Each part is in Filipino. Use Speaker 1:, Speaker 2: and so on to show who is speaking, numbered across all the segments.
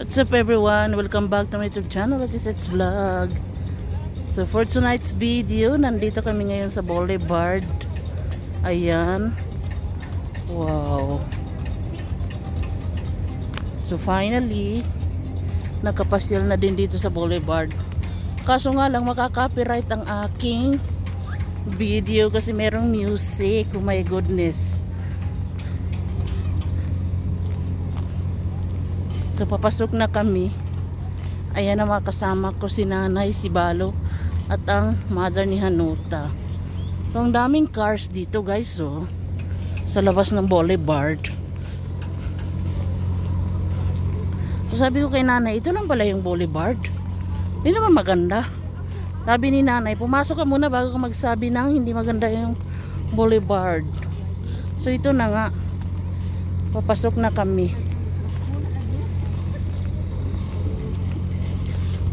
Speaker 1: What's up everyone? Welcome back to my YouTube channel. It's Vlog. So for tonight's video, nandito kami ngayon sa Boulevard. Ayan. Wow. So finally, nakapasyal na din dito sa Boulevard. Kaso nga lang makaka-copyright ang aking video kasi merong music. Oh my goodness. So papasok na kami. Ayan ang mga kasama ko, si Nanay, si Balo at ang mother ni Hanuta. So ang daming cars dito guys, so sa labas ng Boulevard. So sabi ko kay Nanay, ito lang pala yung Boulevard. Hindi naman maganda. Sabi ni Nanay, pumasok ka muna bago ka magsabi ng hindi maganda yung Boulevard. So ito na nga, papasok na kami.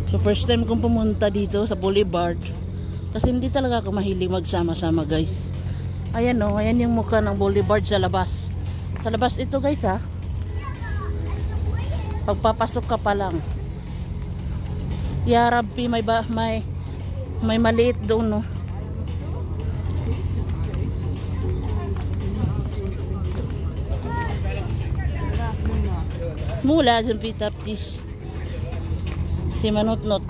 Speaker 1: So first time kong pumunta dito sa Boulevard kasi hindi talaga ako mahilig magsama-sama guys. Ayan o, ayan yung mukha ng Boulevard sa labas. Sa labas ito guys ha. Pagpapasok ka pa lang. Ya Rabbi, may maliit doon no. Mula sa pitaptis. Si Manutnot.